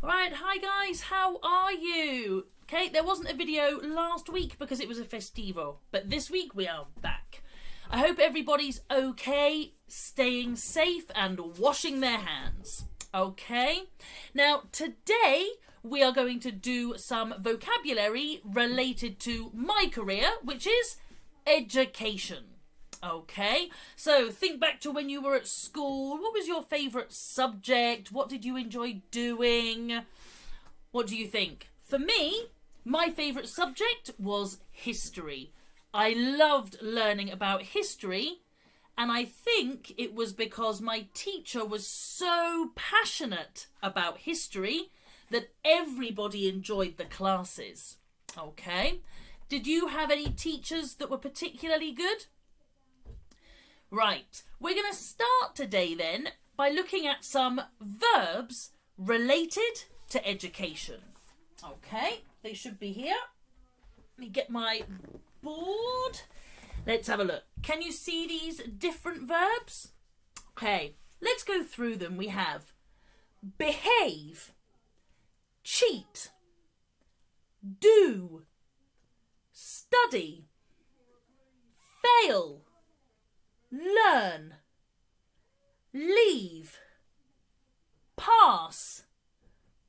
Right, hi guys, how are you? Okay, there wasn't a video last week because it was a festivo, but this week we are back. I hope everybody's okay, staying safe and washing their hands. Okay, now today we are going to do some vocabulary related to my career, which is education. Okay, so think back to when you were at school. What was your favourite subject? What did you enjoy doing? What do you think? For me, my favourite subject was history. I loved learning about history, and I think it was because my teacher was so passionate about history that everybody enjoyed the classes. Okay, did you have any teachers that were particularly good? Right, we're going to start today then by looking at some verbs related to education. Okay, they should be here. Let me get my board. Let's have a look. Can you see these different verbs? Okay, let's go through them. We have behave, cheat, do, study, fail, learn, leave, pass,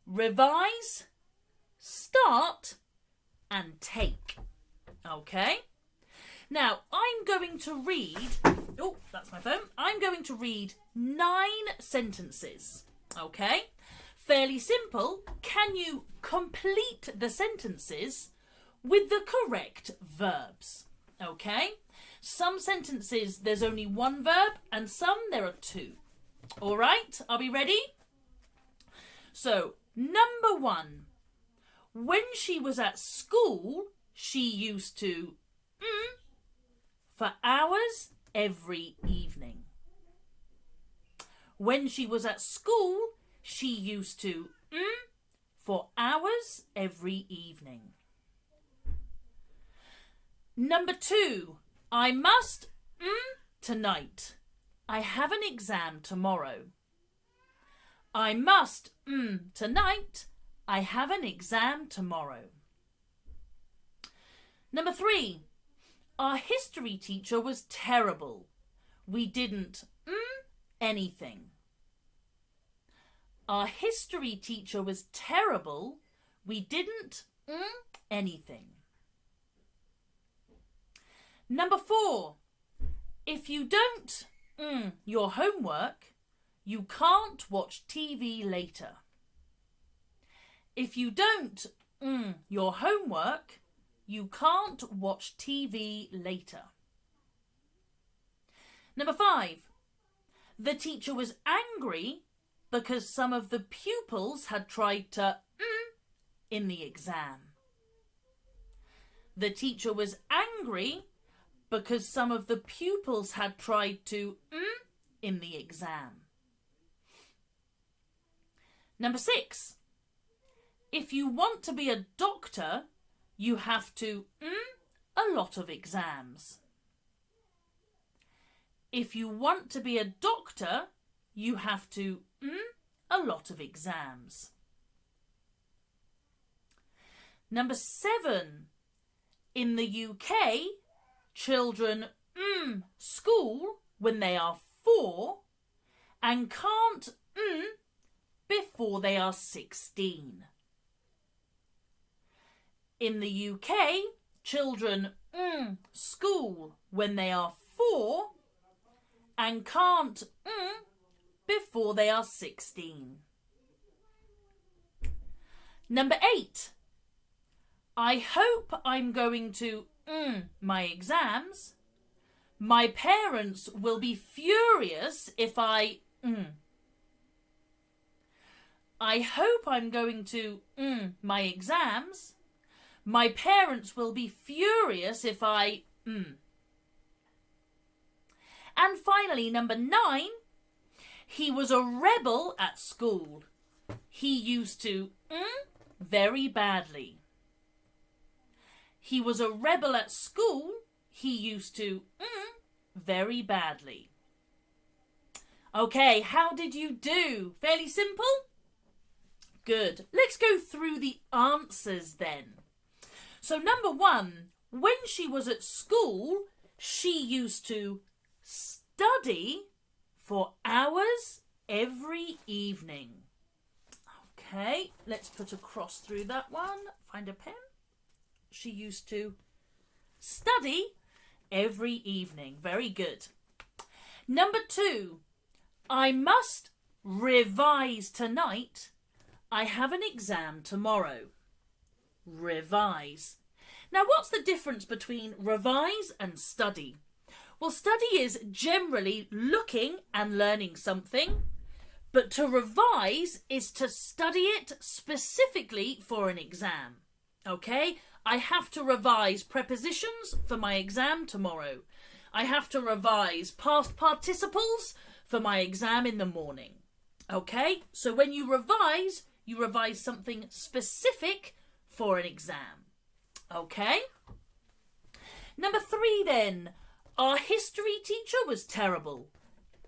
revise, start, and take. Okay? Now, I'm going to read... Oh, that's my phone. I'm going to read 9 sentences. Okay? Fairly simple. Can you complete the sentences with the correct verbs? Okay? Some sentences, there's only one verb, and some there are 2. All right, are we ready? So, number 1. When she was at school, she used to for hours every evening. When she was at school, she used to for hours every evening. Number 2. I must tonight. I have an exam tomorrow. I must tonight. I have an exam tomorrow. Number 3. Our history teacher was terrible. We didn't anything. Our history teacher was terrible. We didn't anything. Number 4, if you don't your homework, you can't watch TV later. If you don't your homework, you can't watch TV later. Number 5, the teacher was angry because some of the pupils had tried to in the exam. The teacher was angry because some of the pupils had tried to in the exam. Number 6. If you want to be a doctor, you have to a lot of exams. If you want to be a doctor, you have to a lot of exams. Number 7. In the UK, children school when they are 4 and can't before they are 16. In the UK, children school when they are 4 and can't before they are 16. Number 8. I hope I'm going to my exams. My parents will be furious if I hope I'm going to my exams. My parents will be furious if I And finally, number 9. He was a rebel at school. He used to very badly. He was a rebel at school. He used to very badly. Okay, how did you do? Fairly simple? Good. Let's go through the answers then. So number 1, when she was at school, she used to study for hours every evening. Okay, let's put a cross through that one. Find a pen. She used to study every evening. Very good. Number 2, I must revise tonight. I have an exam tomorrow. Revise. Now, what's the difference between revise and study? Well, study is generally looking and learning something, but to revise is to study it specifically for an exam. Okay? I have to revise prepositions for my exam tomorrow. I have to revise past participles for my exam in the morning. Okay? So when you revise something specific for an exam. Okay? Number 3 then. Our history teacher was terrible.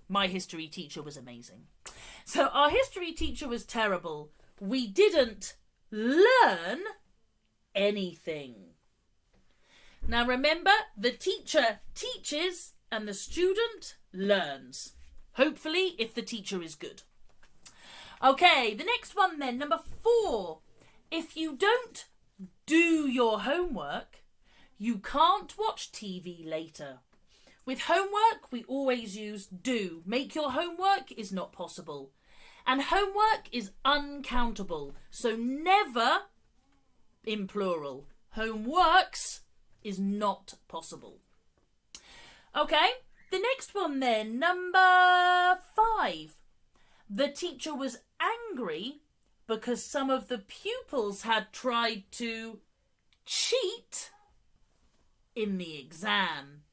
My history teacher was amazing. So our history teacher was terrible. We didn't learn anything. Now remember, the teacher teaches and the student learns. Hopefully, if the teacher is good. Okay, the next one then, number 4. If you don't do your homework, you can't watch TV later. With homework, we always use do. Make your homework is not possible. And homework is uncountable. So never in plural. Homeworks is not possible. Okay, the next one then, number 5. The teacher was angry because some of the pupils had tried to cheat in the exam.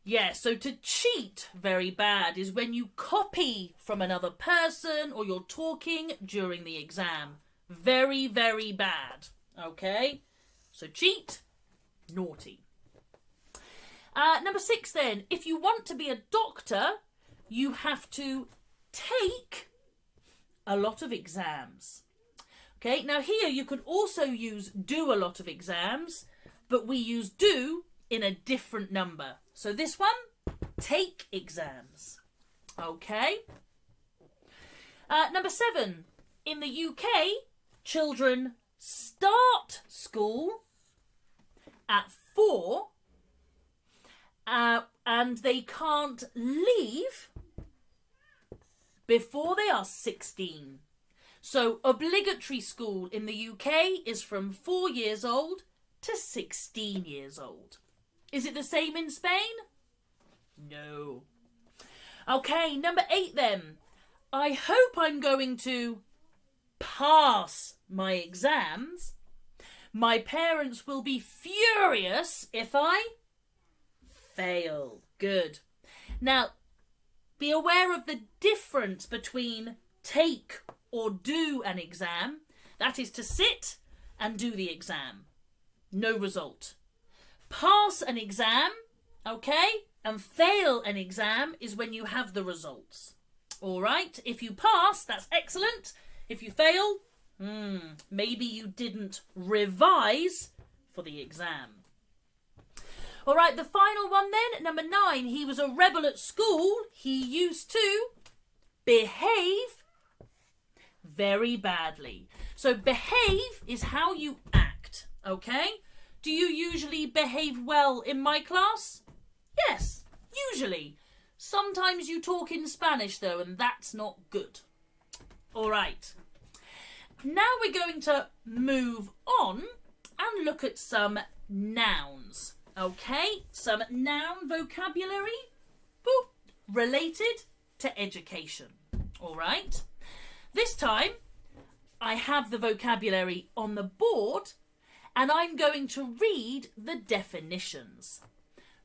Yeah, so to cheat, very bad, is when you copy from another person or you're talking during the exam. Very, very bad. Okay? So cheat, naughty. Number 6 then. If you want to be a doctor, you have to take a lot of exams. Okay, now here you can also use do a lot of exams, but we use do in a different number. So this one, take exams. Okay. Number 7. In the UK, children start school at 4 and they can't leave before they are 16. So obligatory school in the UK is from 4 years old to 16 years old. Is it the same in Spain? No. Okay, number 8 then. I hope I'm going to pass my exams. My parents will be furious if I fail. Good. Now, be aware of the difference between take or do an exam. That is to sit and do the exam. No result. Pass an exam, okay, and fail an exam is when you have the results. All right, if you pass, that's excellent. If you fail, maybe you didn't revise for the exam. All right, the final one then, number 9. He was a rebel at school. He used to behave very badly. So behave is how you act, okay? Do you usually behave well in my class? Yes, usually. Sometimes you talk in Spanish though, and that's not good. All right. Now we're going to move on and look at some nouns. Okay, some noun vocabulary related to education. All right. This time I have the vocabulary on the board and I'm going to read the definitions.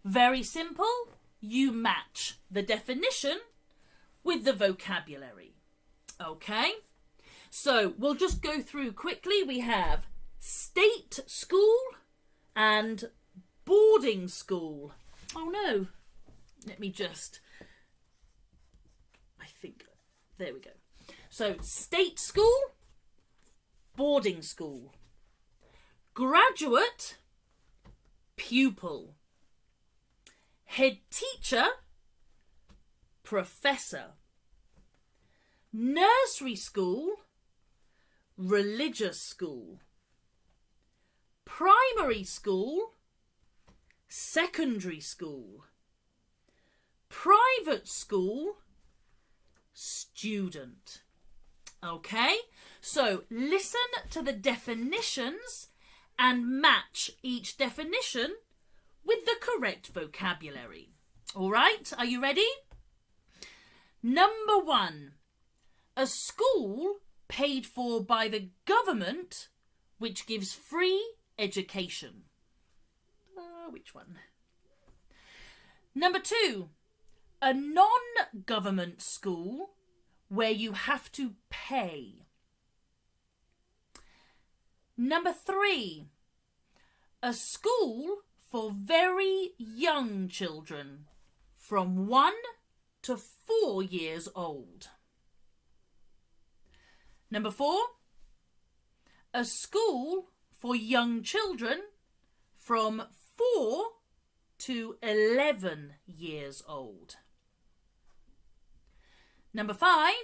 Very simple. You match the definition with the vocabulary. Okay? So we'll just go through quickly. We have state school and boarding school. Oh no. Let me just... there we go. So state school boarding school. Graduate, pupil. Head teacher, professor. Nursery school, religious school. Primary school, secondary school. Private school, student. Okay, so listen to the definitions and match each definition with the correct vocabulary. All right, are you ready? Number 1, a school paid for by the government which gives free education. Which one? Number 2, a non-government school where you have to pay. Number 3, a school for very young children from 1 to 4 years old. Number 4, a school for young children from 4 to 11 years old. Number 5,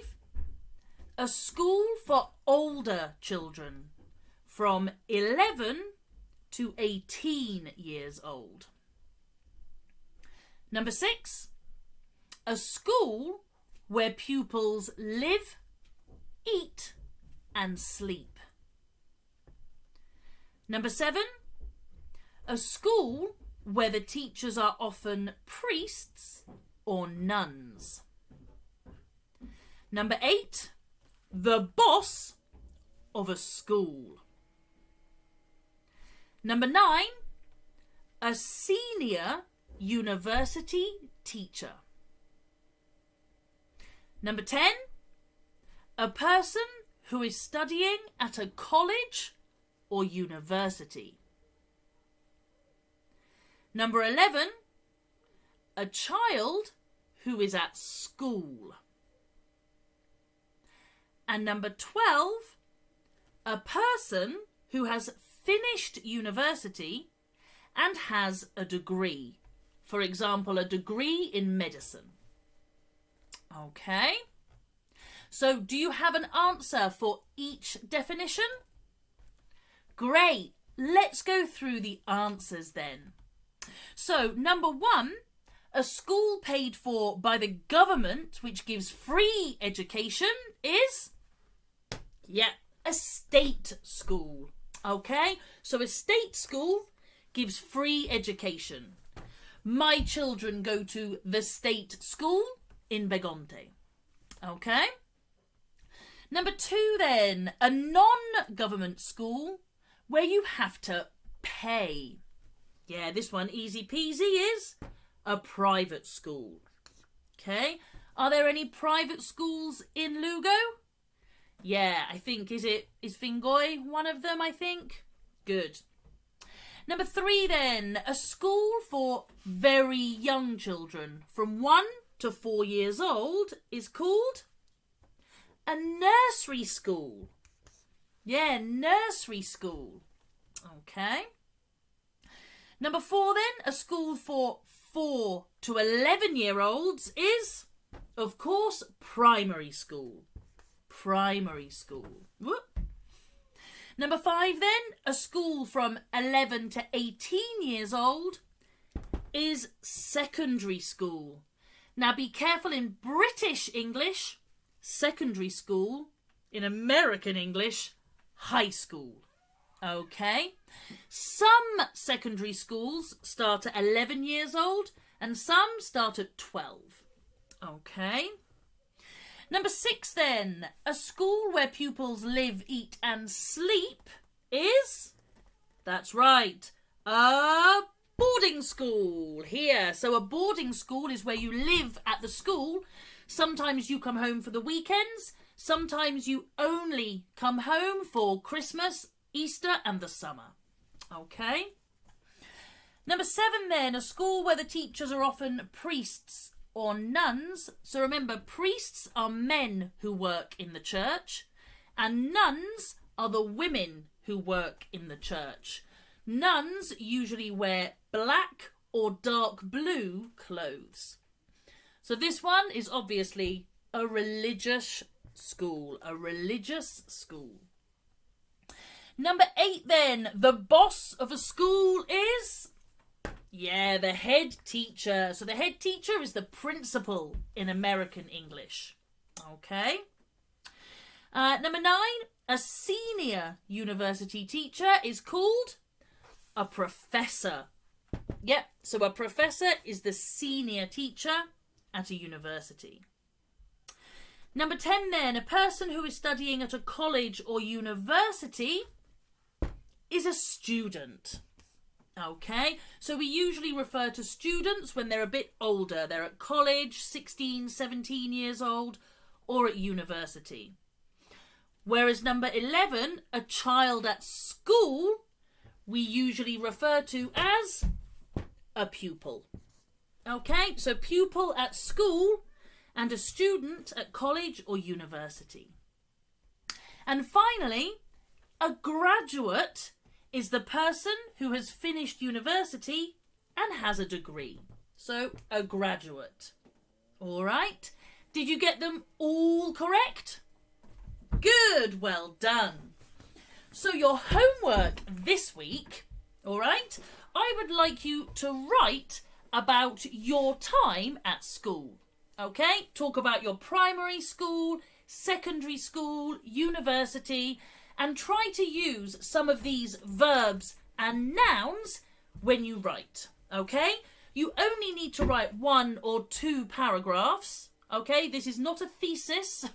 a school for older children from 11 to 18 years old. Number 6, a school where pupils live, eat and sleep. Number 7, a school where the teachers are often priests or nuns. Number 8, the boss of a school. Number 9, a senior university teacher. Number 10, a person who is studying at a college or university. Number 11, a child who is at school. And number 12, a person who has finished university and has a degree. For example, a degree in medicine. Okay. So do you have an answer for each definition? Great. Let's go through the answers then. So number 1, a school paid for by the government which gives free education is, a state school. Okay, so a state school gives free education. My children go to the state school in Begonte. Okay. Number 2 then, a non-government school where you have to pay. Yeah, this one easy peasy is a private school. Okay, are there any private schools in Lugo? Yeah, I think, is Fingoy one of them, I think? Good. Number 3 then, a school for very young children from 1 to 4 years old is called a nursery school. Yeah, nursery school. Okay. Number 4 then, a school for 4 to 11-year-olds is, of course, primary school. Primary school. Whoop. Number 5 then, a school from 11 to 18 years old is secondary school. Now be careful, in British English, secondary school. In American English, high school. Okay. Some secondary schools start at 11 years old and some start at 12. Okay. Number 6 then, a school where pupils live, eat and sleep is, that's right, a boarding school here. So a boarding school is where you live at the school. Sometimes you come home for the weekends. Sometimes you only come home for Christmas, Easter and the summer. Okay. Number 7 then, a school where the teachers are often priests or nuns. So remember, priests are men who work in the church and nuns are the women who work in the church. Nuns usually wear black or dark blue clothes. So this one is obviously a religious school. A religious school. Number 8 then. The boss of a school is... yeah, the head teacher. So the head teacher is the principal in American English. Okay. Number 9. A senior university teacher is called a professor. Yep, so a professor is the senior teacher at a university. Number 10 then, a person who is studying at a college or university is a student. Okay, so we usually refer to students when they're a bit older. They're at college, 16, 17 years old, or at university. Whereas number 11, a child at school, we usually refer to as a pupil. Okay, so pupil at school and a student at college or university. And finally, a graduate is the person who has finished university and has a degree. So, a graduate. All right. Did you get them all correct? Good. Well done. So, your homework this week, all right, I would like you to write about your time at school. Okay? Talk about your primary school, secondary school, university, and try to use some of these verbs and nouns when you write, okay? You only need to write 1 or 2 paragraphs, okay? This is not a thesis,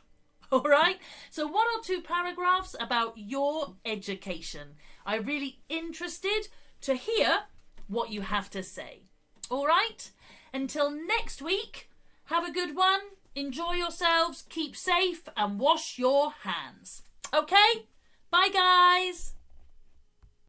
all right? So 1 or 2 paragraphs about your education. I'm really interested to hear what you have to say, all right? Until next week, have a good one, enjoy yourselves, keep safe, and wash your hands, okay? Bye, guys.